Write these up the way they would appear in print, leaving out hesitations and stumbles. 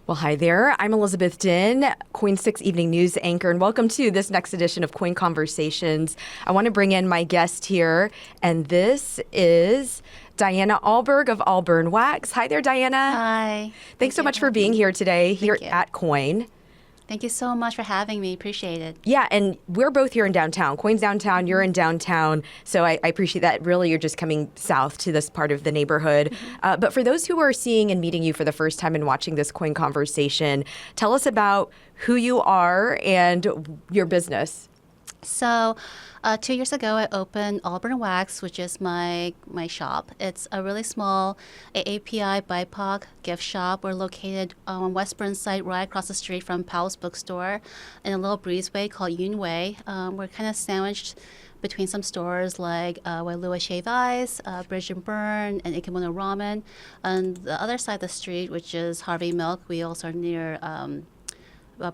Well, hi there. I'm Elizabeth Din, KOIN 6 Evening News anchor, and welcome to this next edition of KOIN Conversations. I want to bring in my guest here, and this is Diana Alberg of Auburn Wax. Hi there, Diana. Hi. Thanks so much for being here today here at KOIN. Thank you so much for having me. Appreciate it. Yeah, and we're both here in downtown. KOIN's downtown, you're in downtown. So I appreciate that. Really, you're just coming south to this part of the neighborhood. But for those who are seeing and meeting you for the first time and watching this KOIN conversation, tell us about who you are and your business. So 2 years ago, I opened Auburn Wax, which is my shop. It's a really small AAPI BIPOC gift shop. We're located on West Burnside, right across the street from Powell's Bookstore, in a little breezeway called Yun Way. We're kind of sandwiched between some stores like Wailua Shave Ice, Bridge and Burn, and Ikemono Ramen. On the other side of the street, which is Harvey Milk, we also are near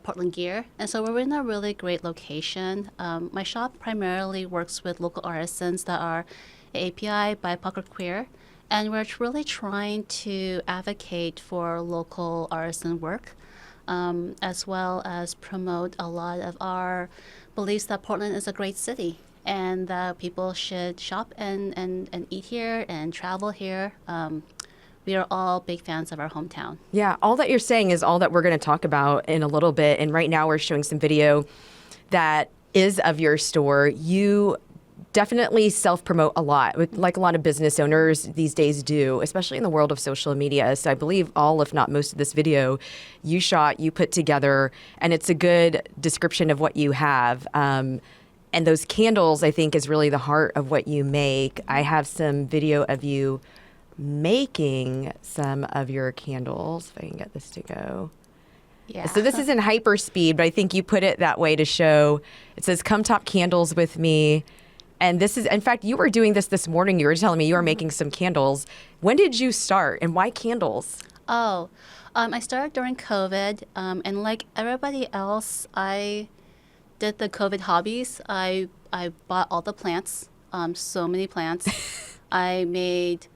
Portland Gear. And so we're in a really great location. My shop primarily works with local artisans that are API, BIPOC, or queer. And we're really trying to advocate for local artisan work, as well as promote a lot of our beliefs that Portland is a great city and that people should shop and eat here and travel here. We are all big fans of our hometown. Yeah, all that you're saying is all that we're going to talk about in a little bit. And right now we're showing some video that is of your store. You definitely self-promote a lot, like a lot of business owners these days do, especially in the world of social media. So I believe all, if not most of this video you shot, you put together, and it's a good description of what you have. And those candles, I think, is really the heart of what you make. I have some video of you making some of your candles, if I can get this to go. Yeah. So this is in hyper speed, but I think you put it that way to show. It says, "Come top candles with me." And this is, in fact, you were doing this morning. You were telling me you were making some candles. When did you start, and why candles? I started during COVID, and like everybody else, I did the COVID hobbies. I bought all the plants, so many plants. I made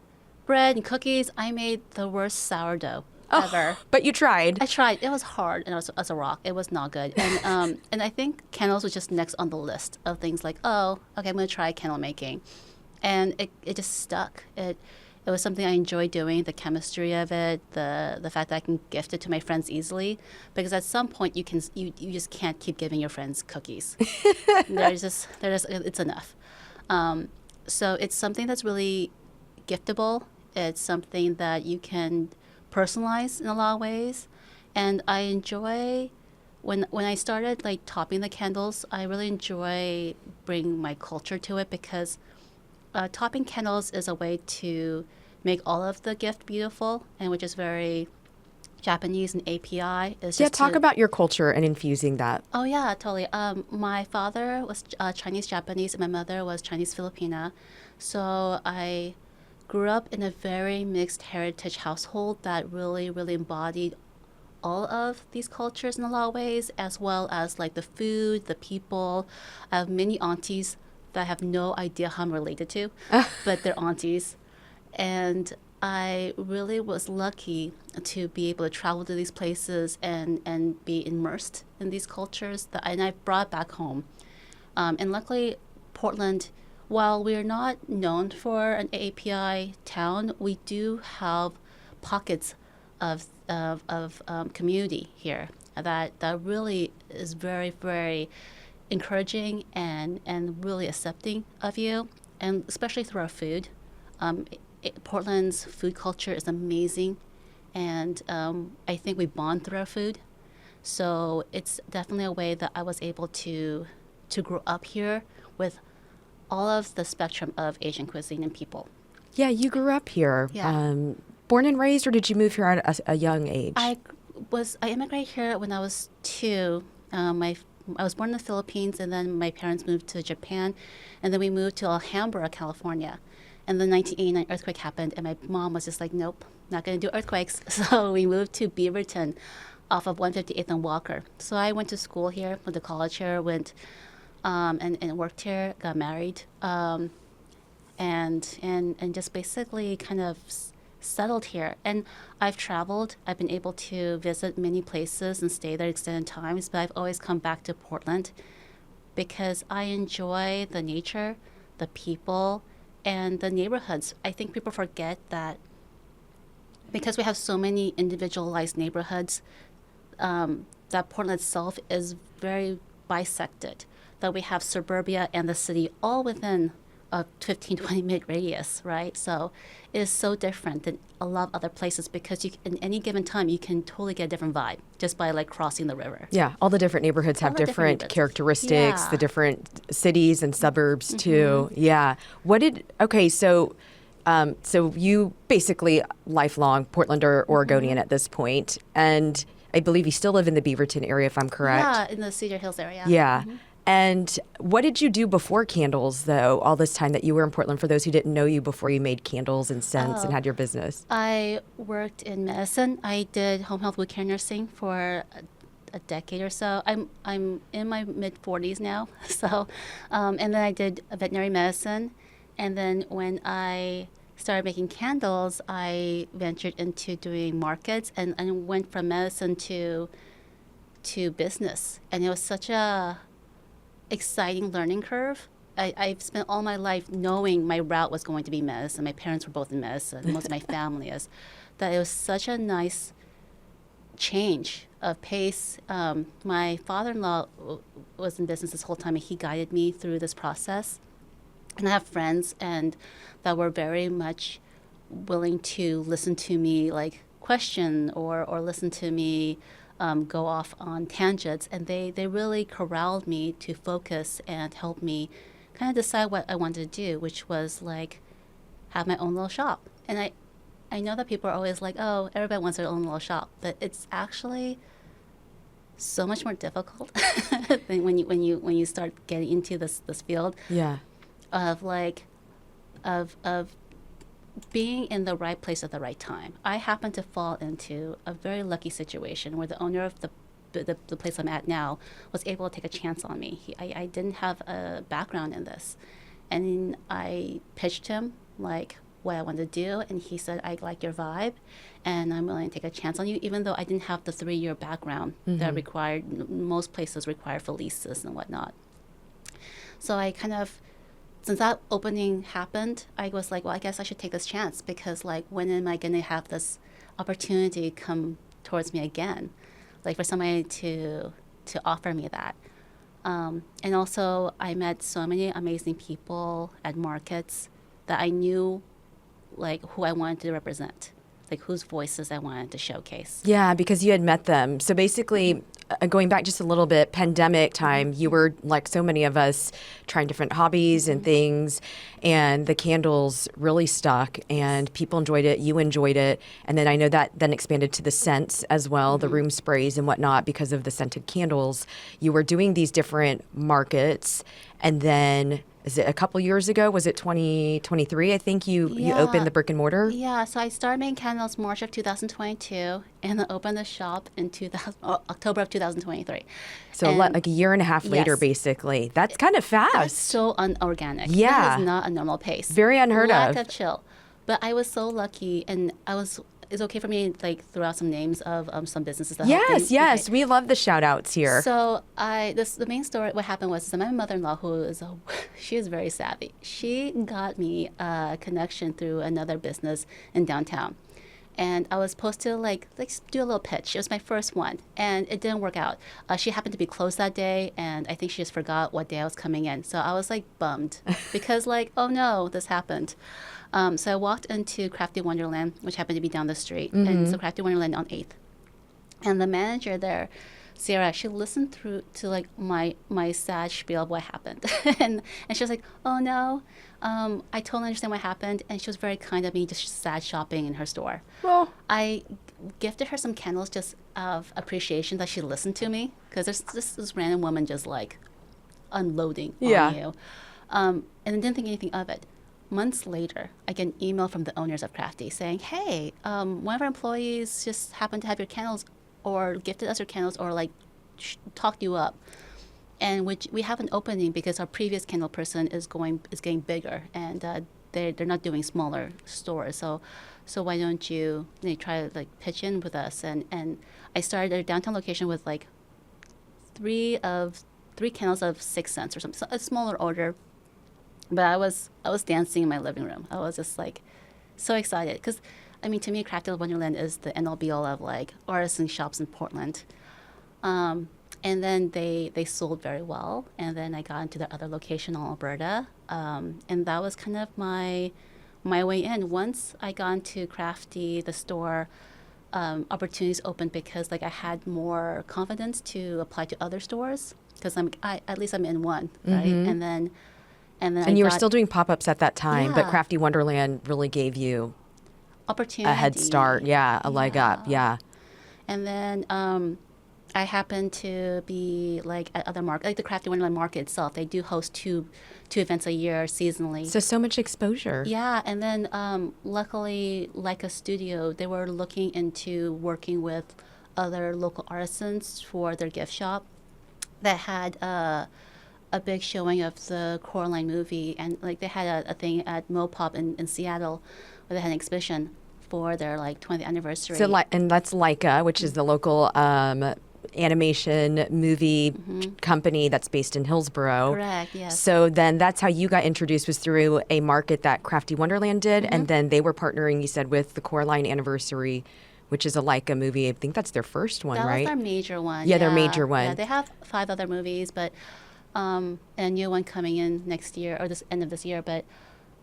bread and cookies. I made the worst sourdough ever. But you tried. I tried. It was hard, and it was as a rock. It was not good. And and I think candles was just next on the list of things like, oh, okay, I'm gonna try candle making, and it just stuck. It was something I enjoyed doing. The chemistry of it, the fact that I can gift it to my friends easily, because at some point you just can't keep giving your friends cookies. It's enough. So it's something that's really giftable. It's something that you can personalize in a lot of ways. And I enjoy, when I started like topping the candles, I really enjoy bringing my culture to it, because topping candles is a way to make all of the gift beautiful, and which is very Japanese and API. Talk about your culture and infusing that. Oh yeah, totally. My father was Chinese Japanese and my mother was Chinese Filipina. So I grew up in a very mixed heritage household that really, really embodied all of these cultures in a lot of ways, as well as like the food, the people. I have many aunties that I have no idea how I'm related to, but they're aunties. And I really was lucky to be able to travel to these places and be immersed in these cultures and I brought back home. And luckily, Portland, while we're not known for an API town, we do have pockets of community here that really is very, very encouraging and really accepting of you, and especially through our food. Portland's food culture is amazing, and I think we bond through our food. So it's definitely a way that I was able to grow up here with all of the spectrum of Asian cuisine and people. Yeah, you grew up here. Yeah. Born and raised, or did you move here at a young age? I immigrated here when I was 2. I was born in the Philippines, and then my parents moved to Japan, and then we moved to Alhambra, California. And the 1989 earthquake happened, and my mom was just like, nope, not going to do earthquakes. So we moved to Beaverton off of 158th and Walker. So I went to school here, went to college here, went and worked here, got married, and just basically kind of settled here. And I've traveled. I've been able to visit many places and stay there extended times, but I've always come back to Portland because I enjoy the nature, the people, and the neighborhoods. I think people forget that because we have so many individualized neighborhoods, that Portland itself is very bisected, that we have suburbia and the city all within a 15, 20-minute radius, right? So it is so different than a lot of other places because in any given time, you can totally get a different vibe just by like crossing the river. Yeah, all the different neighborhoods have the different different neighborhoods. characteristics, Yeah. the different cities and suburbs too. Yeah. So you basically lifelong Portlander, Oregonian at this point, and I believe you still live in the Beaverton area, if I'm correct. Yeah, in the Cedar Hills area. Yeah. And what did you do before candles, though, all this time that you were in Portland, for those who didn't know you before you made candles and scents and had your business? I worked in medicine. I did home health wound care nursing for a decade or so. I'm in my mid 40s now. So, and then I did veterinary medicine. And then when I started making candles, I ventured into doing markets and went from medicine to business. And it was such a exciting learning curve. I've spent all my life knowing my route was going to be medicine. My parents were both in medicine. Most of my family is. That it was such a nice change of pace. My father-in-law was in business this whole time, and he guided me through this process. And I have friends and that were very much willing to listen to me, like question or listen to me go off on tangents, and they really corralled me to focus and help me kind of decide what I wanted to do, which was like have my own little shop. And I know that people are always like, oh, everybody wants their own little shop, but it's actually so much more difficult than when you start getting into this field. Yeah. Of being in the right place at the right time. I happened to fall into a very lucky situation where the owner of the place I'm at now was able to take a chance on me. I didn't have a background in this. And I pitched him like what I wanted to do, and he said, I like your vibe, and I'm willing to take a chance on you, even though I didn't have the 3-year background that most places require for leases and whatnot. So I kind of, since that opening happened, I was like, well, I guess I should take this chance because, like, when am I going to have this opportunity come towards me again? Like, for somebody to offer me that. And also, I met so many amazing people at markets that I knew, like, who I wanted to represent, like, whose voices I wanted to showcase. Yeah, because you had met them. So basically, going back just a little bit, pandemic time, you were, like so many of us, trying different hobbies and things, and the candles really stuck, and people enjoyed it, you enjoyed it, and then I know that then expanded to the scents as well, the room sprays and whatnot because of the scented candles. You were doing these different markets, and then is it a couple years ago? Was it 2023? I think you opened the brick and mortar. Yeah, so I started making candles March of 2022, and I opened the shop in October of 2023. So And like a year and a half later, yes. basically. That's kind of That's fast. so unorganic. Yeah. That is not a normal pace. Very unheard Lack of. of chill. But I was so lucky, and it's okay for me to like throw out some names of some businesses that helped me? Yes. Okay. We love the shout outs here. So the main story, what happened was, so my mother-in-law, she is very savvy. She got me a connection through another business in downtown. And I was supposed to like do a little pitch. It was my first one, and it didn't work out. She happened to be closed that day, and I think she just forgot what day I was coming in. So I was like bummed because like, oh no, this happened. So I walked into Crafty Wonderland, which happened to be down the street, and so Crafty Wonderland on 8th. And the manager there, Sierra, she listened through to like my sad spiel of what happened, and she was like, "Oh no, I totally understand what happened," and she was very kind of me, just sad shopping in her store. Well, I gifted her some candles just of appreciation that she listened to me, because there's just this random woman just like unloading on you, and I didn't think anything of it. Months later, I get an email from the owners of Crafty saying, "Hey, one of our employees just happened to have your candles, or gifted us your candles, or like talked you up, and we have an opening because our previous candle person is getting bigger, and they're not doing smaller stores. So why don't you try to like pitch in with us? And I started at a downtown location with like three candles of 6 cents or something, so a smaller order. But I was dancing in my living room. I was just like so excited because, I mean, to me, Crafted Wonderland is the end all be all of like artisan shops in Portland. And then they sold very well. And then I got into the other location in Alberta. And that was kind of my way in. Once I got into Crafty, the store, opportunities opened because like I had more confidence to apply to other stores because at least I'm in one, right? And then And you were still doing pop-ups at that time, but Yeah. Crafty Wonderland really gave you opportunity, a head start. Yeah, a leg up. Yeah. And then I happened to be like at other market, like the Crafty Wonderland market itself. They do host two events a year seasonally. So much exposure. Yeah, and then luckily, like a studio, they were looking into working with other local artisans for their gift shop that had a big showing of the Coraline movie, and like they had a thing at Mopop in Seattle where they had an exhibition for their like 20th anniversary. So, and that's Leica, which is the local animation movie company that's based in Hillsboro. Correct, yes. So then that's how you got introduced, was through a market that Crafty Wonderland did, and then they were partnering, you said, with the Coraline Anniversary, which is a Leica movie. I think that's their first one, that right? was their major one. Yeah, their major one. Yeah, they have 5 other movies, but and a new one coming in next year or this end of this year. But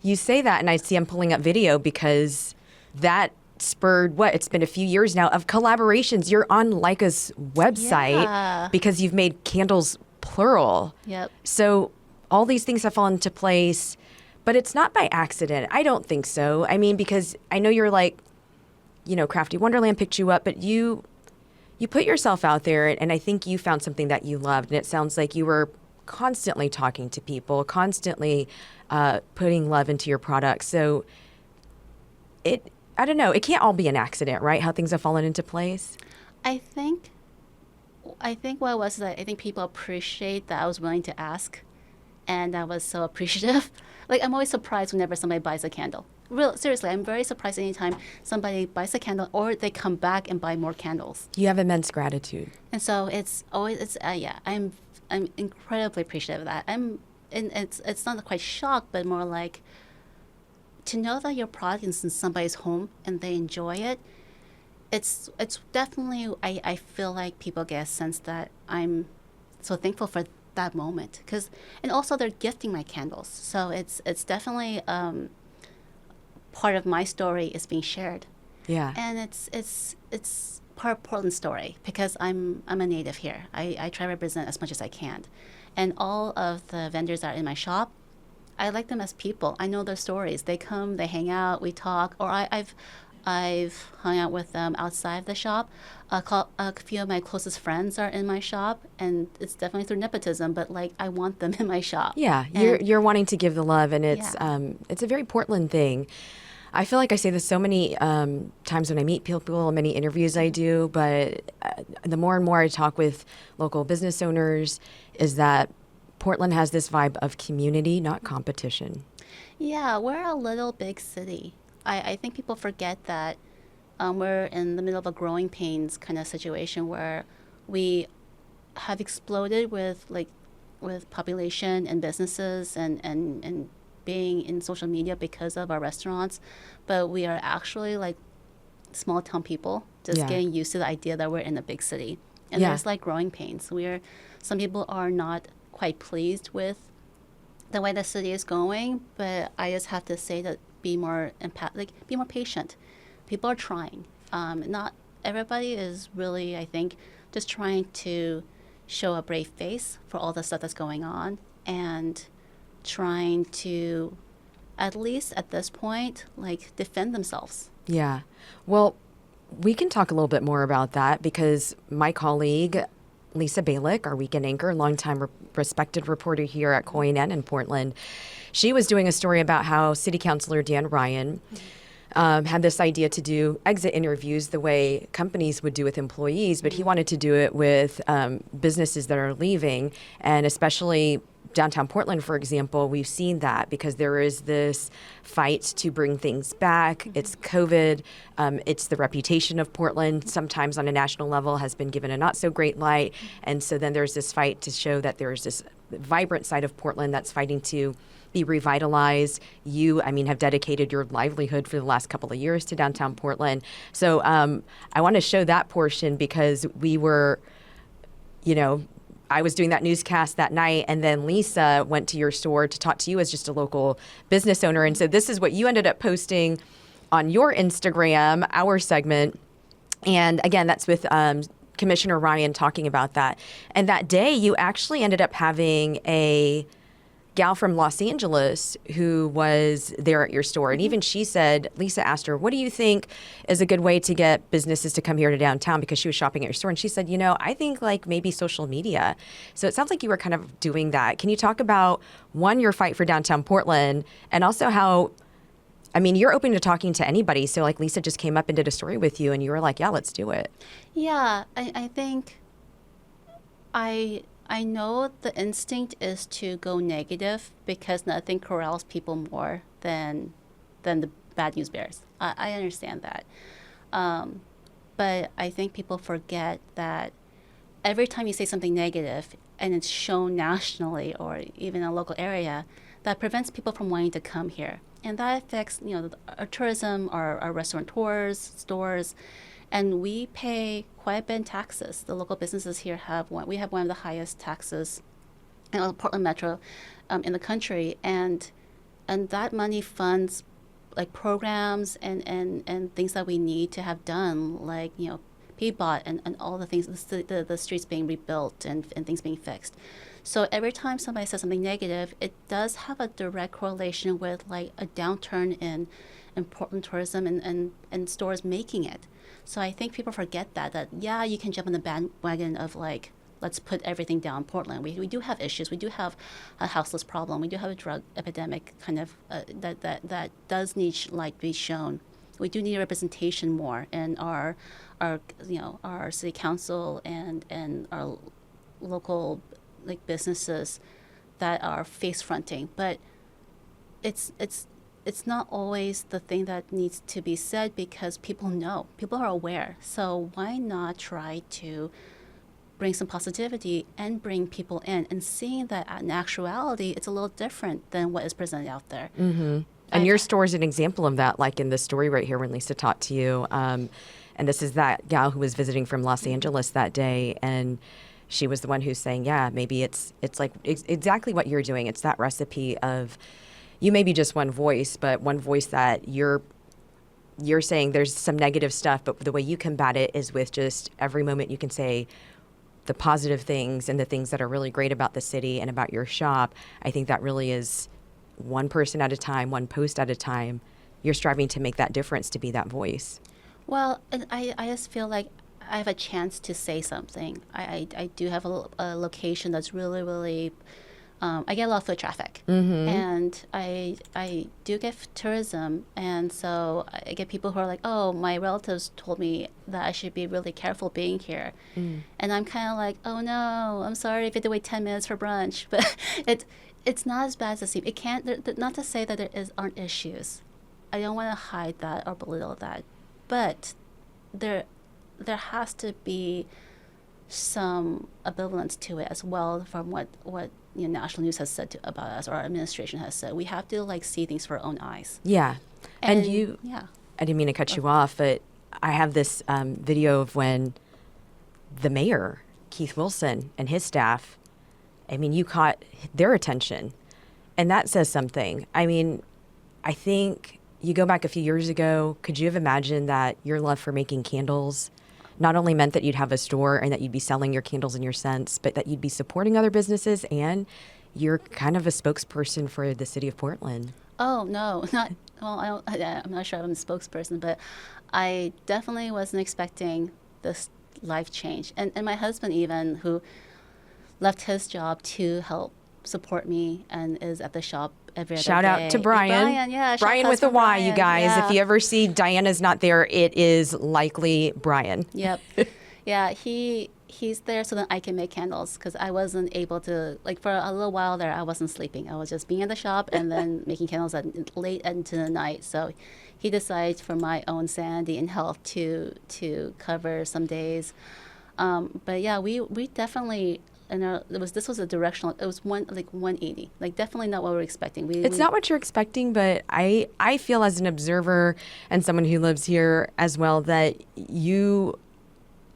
You say that, and I see I'm pulling up video because that spurred it's been a few years now of collaborations. You're on Leica's website Yeah. because you've made candles plural. yep. So all these things have fallen into place, but it's not by accident. I don't think so. I mean, because I know you're like, Crafty Wonderland picked you up, but you put yourself out there, and I think you found something that you loved, and it sounds like you were constantly talking to people, constantly putting love into your products. So I don't know, it can't all be an accident, right? How things have fallen into place. I think what it was is that I think people appreciate that I was willing to ask, and I was so appreciative. Like I'm always surprised whenever somebody buys a candle. Real seriously, I'm very surprised anytime somebody buys a candle or they come back and buy more candles. You have immense gratitude. And so I'm incredibly appreciative of that. And it's not quite shocked, but more like to know that your product is in somebody's home and they enjoy it. It's definitely I feel like people get a sense that I'm so thankful for that moment and also they're gifting my candles, so it's definitely part of my story is being shared. Yeah. And it's part of Portland's story because I'm a native here. I try to represent as much as I can. And all of the vendors that are in my shop, I like them as people. I know their stories. They come, they hang out, we talk, or I've hung out with them outside of the shop. A few of my closest friends are in my shop, and it's definitely through nepotism, but like I want them in my shop. Yeah, you're wanting to give the love, and it's a very Portland thing. I feel like I say this so many times when I meet people, many interviews I do, but the more and more I talk with local business owners is that Portland has this vibe of community, not competition. Yeah, we're a little big city. I think people forget that we're in the middle of a growing pains kind of situation where we have exploded with population and businesses and being in social media because of our restaurants, but we are actually like small town people just getting used to the idea that we're in a big city, and there's like growing pains. Some people are not quite pleased with the way the city is going, but I just have to say that be more be more patient. People are trying. Not everybody is really, I think, just trying to show a brave face for all the stuff that's going on and trying to, at least at this point, like defend themselves. Yeah. Well, we can talk a little bit more about that because my colleague, Lisa Balick, our weekend anchor, longtime respected reporter here at KOIN in Portland, she was doing a story about how City Councilor Dan Ryan had this idea to do exit interviews the way companies would do with employees, but he wanted to do it with businesses that are leaving, and especially downtown Portland, for example. We've seen that because there is this fight to bring things back. It's COVID. It's the reputation of Portland, sometimes on a national level, has been given a not so great light. And so then there's this fight to show that there's this vibrant side of Portland that's fighting to be revitalized. You, I mean, have dedicated your livelihood for the last couple of years to downtown Portland. So I want to show that portion because we were, I was doing that newscast that night, and then Lisa went to your store to talk to you as just a local business owner. And so this is what you ended up posting on your Instagram, our segment. And again, that's with Commissioner Ryan talking about that. And that day, you actually ended up having a gal from Los Angeles who was there at your store. And even she said, Lisa asked her, what do you think is a good way to get businesses to come here to downtown? Because she was shopping at your store. And she said, I think like maybe social media. So it sounds like you were kind of doing that. Can you talk about, one, your fight for downtown Portland, and also how, you're open to talking to anybody. So like Lisa just came up and did a story with you and you were like, yeah, let's do it. Yeah, I think I know the instinct is to go negative because nothing corrals people more than the bad news bears. I understand that. But I think people forget that every time you say something negative and it's shown nationally or even in a local area, that prevents people from wanting to come here. And that affects, our tourism, our restaurateurs, stores, and we pay quite a bit in taxes. The local businesses here we have one of the highest taxes in Portland Metro in the country, and that money funds like programs and things that we need to have done, like PBOT and all the things, the streets being rebuilt and things being fixed. So every time somebody says something negative, it does have a direct correlation with like a downturn in Portland tourism and stores making it. So I think people forget that yeah, you can jump on the bandwagon of like, let's put everything down Portland. We do have issues. We do have a houseless problem. We do have a drug epidemic kind of that does need light to be shown. We do need representation more in our city council and our local like businesses that are face fronting. But it's not always the thing that needs to be said because people know, people are aware. So why not try to bring some positivity and bring people in and seeing that in actuality, it's a little different than what is presented out there. Mm-hmm. And your store is an example of that, like in this story right here when Lisa talked to you. And this is that gal who was visiting from Los Angeles that day. And she was the one who's saying, yeah, maybe it's like exactly what you're doing. It's that recipe of, you may be just one voice, but one voice that you're saying there's some negative stuff, but the way you combat it is with just every moment you can say the positive things and the things that are really great about the city and about your shop. I think that really is one person at a time, one post at a time. You're striving to make that difference, to be that voice. Well, and I just feel like I have a chance to say something. I do have a location that's really, really, I get a lot of foot traffic. Mm-hmm. And I do get tourism. And so I get people who are like, oh, my relatives told me that I should be really careful being here. Mm. And I'm kind of like, oh, no, I'm sorry if you had to wait 10 minutes for brunch. But it's not as bad as it seems. It can't, not to say that aren't issues. I don't want to hide that or belittle that. But there has to be some ambivalence to it as well from what national news has said about us, or our administration has said. We have to like see things for our own eyes. Yeah. And you, yeah. I didn't mean to cut you off, but I have this video of when the mayor, Keith Wilson, and his staff, you caught their attention, and that says something. I think you go back a few years ago, could you have imagined that your love for making candles not only meant that you'd have a store and that you'd be selling your candles and your scents, but that you'd be supporting other businesses, and you're kind of a spokesperson for the city of Portland? Oh, no, not, well, I'm not sure I'm a spokesperson, but I definitely wasn't expecting this life change. And my husband even, who left his job to help support me and is at the shop every other Shout out day. to Brian. Brian, yeah. Brian with a Y, you guys. If you ever see Diana's not there, it is likely Brian. Yep. Yeah, he's there so that I can make candles because I wasn't able to, like, for a little while there, I wasn't sleeping. I was just being in the shop and then making candles late into the night. So he decided for my own sanity and health to cover some days. But yeah, we definitely, this was a directional, it was 180, like definitely not what we were expecting. It's not what you're expecting, but I feel as an observer and someone who lives here as well that you,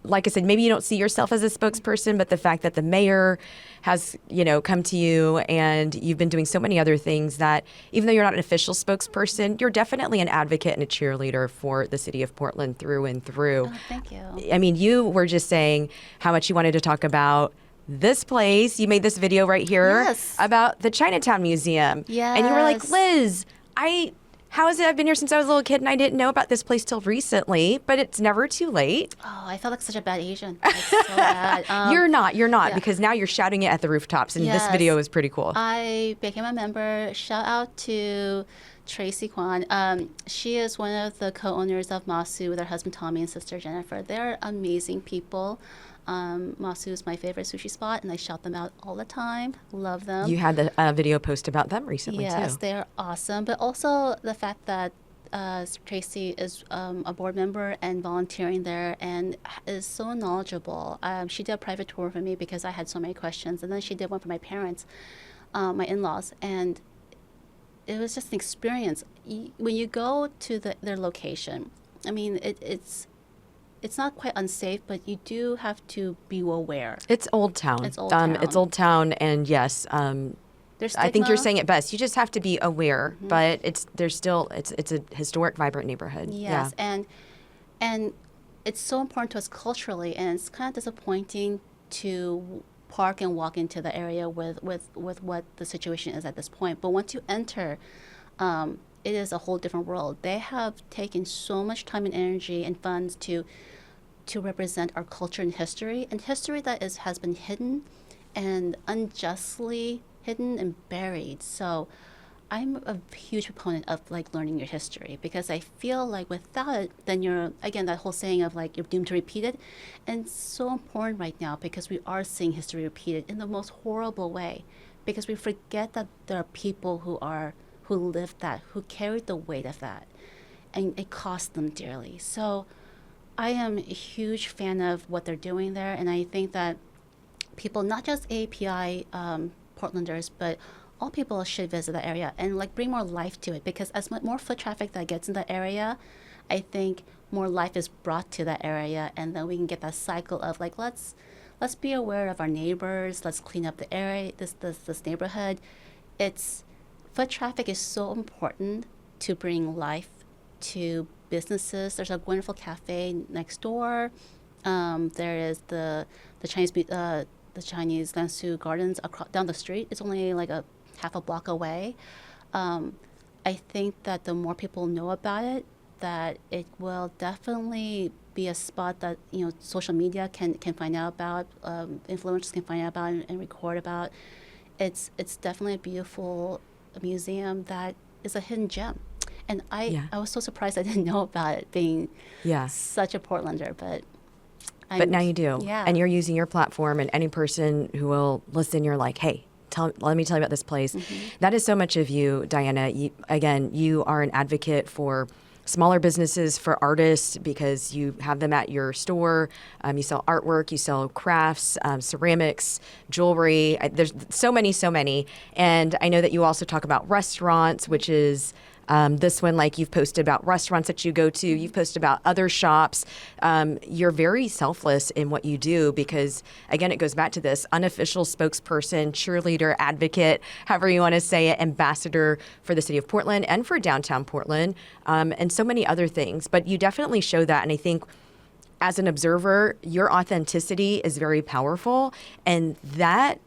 like I said, maybe you don't see yourself as a spokesperson, but the fact that the mayor has, come to you and you've been doing so many other things that even though you're not an official spokesperson, you're definitely an advocate and a cheerleader for the city of Portland through and through. Oh, thank you. I mean, you were just saying how much you wanted to talk about this place. You made this video right here Yes. about the Chinatown Museum. Yes. And you were like, Liz, how is it? I've been here since I was a little kid and I didn't know about this place till recently, but it's never too late. Oh, I felt like such a bad Asian. It's so bad. You're not, yeah. because now you're shouting it at the rooftops and this Yes. video is pretty cool. I became a member. Shout out to Tracy Kwan. She is one of the co-owners of Masu with her husband Tommy and sister Jennifer. They're amazing people. Masu is my favorite sushi spot, and I shout them out all the time. Love them. You had the video post about them recently Yes, too. they're awesome. But also the fact that Tracy is a board member and volunteering there and is so knowledgeable. She did a private tour for me because I had so many questions, and then she did one for my parents, my in-laws, and it was just an experience. When you go to their location, I mean, it's not quite unsafe, but you do have to be aware. It's Old Town. It's Old Town. It's Old Town, and yes, There's I think you're stigma. saying it best. You just have to be aware, but it's a historic, vibrant neighborhood. Yes, Yeah. and it's so important to us culturally, and it's kind of disappointing to park and walk into the area with what the situation is at this point. But once you enter, it is a whole different world. They have taken so much time and energy and funds to represent our culture and history that has been hidden and unjustly hidden and buried. So I'm a huge proponent of like learning your history because I feel like without it, then you're, again, that whole saying of like you're doomed to repeat it. And it's so important right now because we are seeing history repeated in the most horrible way because we forget that there are people who lived that, who carried the weight of that, and it cost them dearly. So I am a huge fan of what they're doing there, and I think that people, not just API Portlanders, but all people should visit that area and like bring more life to it because as more foot traffic that gets in that area, I think more life is brought to that area, and then we can get that cycle of like let's be aware of our neighbors, let's clean up the area, this neighborhood. Foot traffic is so important to bring life to businesses. There's a wonderful cafe next door. There is the Chinese Gansu Gardens down the street. It's only like a half a block away. I think that the more people know about it, that it will definitely be a spot that social media can find out about, influencers can find out about and record about. It's definitely a beautiful museum that is a hidden gem. And I was so surprised I didn't know about it being such a Portlander, but now you do. Yeah. And you're using your platform, and any person who will listen, you're like, hey, let me tell you about this place. That is so much of you, Diana. You are an advocate for smaller businesses, for artists, because you have them at your store. You sell artwork, you sell crafts, ceramics, jewelry. There's so many. And I know that you also talk about restaurants, which is this one, like you've posted about restaurants that you go to, you've posted about other shops. You're very selfless in what you do because, again, it goes back to this unofficial spokesperson, cheerleader, advocate, however you want to say it, ambassador for the city of Portland and for downtown Portland, and so many other things. But you definitely show that. And I think as an observer, your authenticity is very powerful. And that,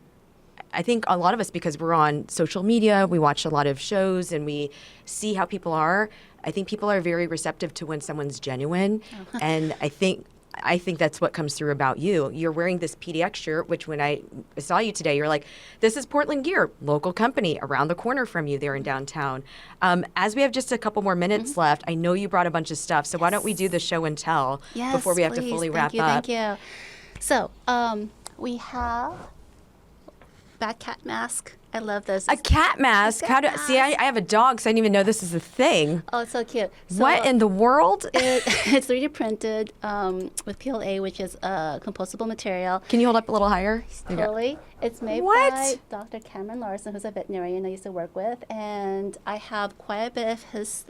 I think a lot of us, because we're on social media, we watch a lot of shows and we see how people are. I think people are very receptive to when someone's genuine. And I think I think that's what comes through about you. You're wearing this PDX shirt, which when I saw you today, you're like, this is Portland Gear, local company around the corner from you there in downtown. As we have just a couple more minutes left, I know you brought a bunch of stuff. So why don't we do the show and tell before we have to fully wrap up? Thank you. So we have bat cat mask. I love this. A cat mask? See, I have a dog, so I didn't even know this is a thing. Oh, it's so cute. So What in the world? it's 3D printed with PLA, which is a compostable material. Can you hold up a little higher? Totally. It's made by Dr. Cameron Larson, who's a veterinarian I used to work with, and I have quite a bit of his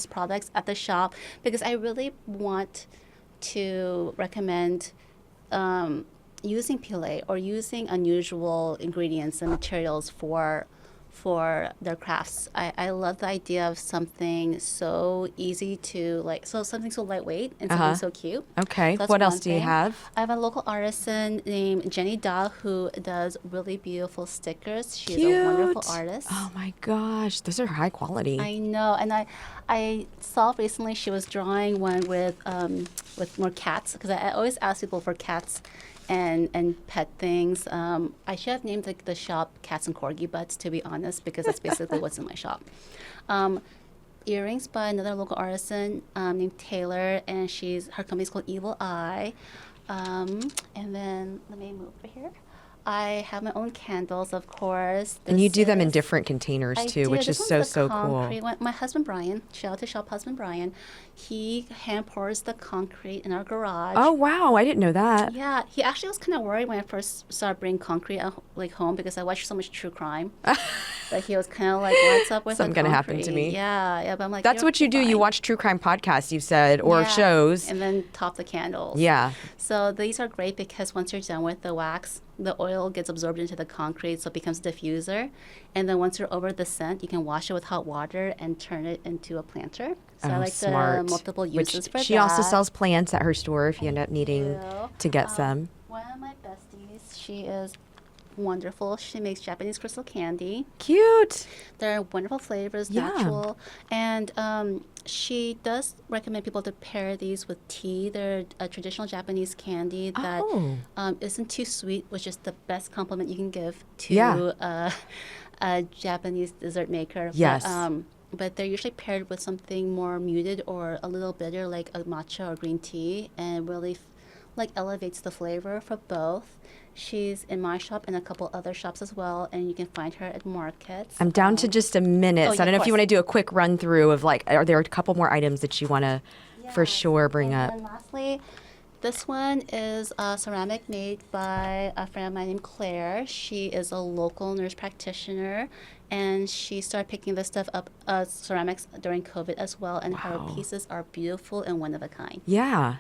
products at the shop because I really want to recommend using PLA or using unusual ingredients and materials for their crafts. I love the idea of something so easy to something so lightweight and something so cute. Okay. So what else do you have? I have a local artisan named Jenny Da who does really beautiful stickers. She's Cute. a wonderful artist. Oh my gosh, those are high quality. I know, and I saw recently she was drawing one with more cats because I always ask people for cats and pet things. I should have named the shop Cats and Corgi Butts, to be honest, because that's basically what's in my shop. Earrings by another local artisan named Taylor, and her company's called Evil Eye. And then let me move over here. I have my own candles, of course. And you do them in different containers too, which is so cool. One. My husband Brian, shout out to shop husband Brian, he hand pours the concrete in our garage. Oh wow, I didn't know that. Yeah, he actually was kind of worried when I first started bringing concrete home because I watched so much true crime. But he was kind of like, "What's up with something going to happen to me?" Yeah, but I'm like, that's what you do. Fine. You watch true crime podcasts, you said, or shows, and then top the candles. Yeah. So these are great because once you're done with the wax, the oil gets absorbed into the concrete, so it becomes a diffuser. And then once you're over the scent, you can wash it with hot water and turn it into a planter. So I like smart. the multiple uses for that. She also sells plants at her store if you end up needing to get some. One of my besties, she is wonderful. She makes Japanese crystal candy. Cute. They're wonderful flavors, natural. And she does recommend people to pair these with tea. They're a traditional Japanese candy that isn't too sweet, which is the best compliment you can give to a Japanese dessert maker. Yes. But they're usually paired with something more muted or a little bitter, like a matcha or green tea, and really elevates the flavor for both. She's in my shop and a couple other shops as well, and you can find her at markets. I'm down to just a minute, so I don't know if you want to do a quick run through of are there a couple more items that you want to for sure bring up? And lastly, this one is a ceramic made by a friend of mine named Claire. She is a local nurse practitioner, and she started picking this stuff up, ceramics, during COVID as well, and her pieces are beautiful and one of a kind. Yeah.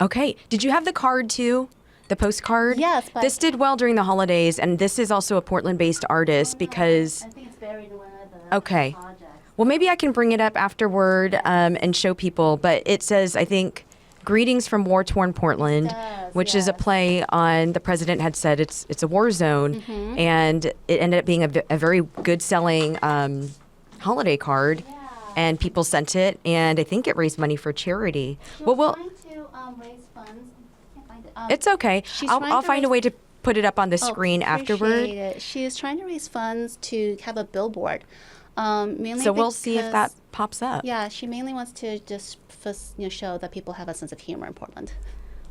Okay. Did you have the card too? The postcard? Yes. But this did well during the holidays, and this is also a Portland-based artist because... I think it's buried in one of the projects. Well, maybe I can bring it up afterward and show people, but it says, I think, Greetings from War-Torn Portland, which is a play on the president had said it's a war zone, and it ended up being a very good-selling holiday card, and people sent it, and I think it raised money for charity. We'll trying to raise funds. It's okay. I'll find a way to put it up on the screen afterward. It. She is trying to raise funds to have a billboard. Mainly so we'll see if that pops up. Yeah, she mainly wants to just show that people have a sense of humor in Portland.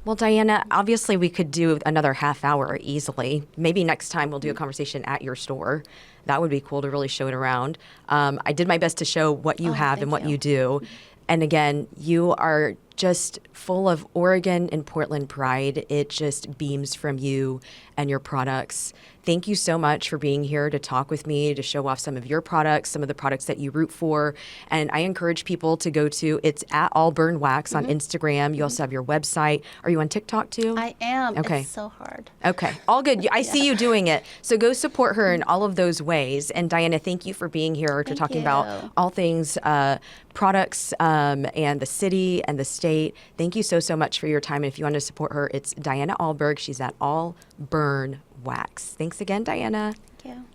Well, Diana, obviously we could do another half hour easily. Maybe next time we'll do a conversation at your store. That would be cool to really show it around. I did my best to show what you have and what you do. And again, you are just full of Oregon and Portland pride. It just beams from you and your products. Thank you so much for being here to talk with me, to show off some of your products, some of the products that you root for. And I encourage people to go to, it's at All Burn Wax on Instagram. You also have your website. Are you on TikTok too? I am. Okay. It's so hard. Okay. All good. I see you doing it. So go support her in all of those ways. And Diana, thank you for being here to talking about all things products and the city and the state. Thank you so much for your time. And if you want to support her, it's Diana Alberg. She's at All Burn Wax. Thanks again, Diana. Thank you.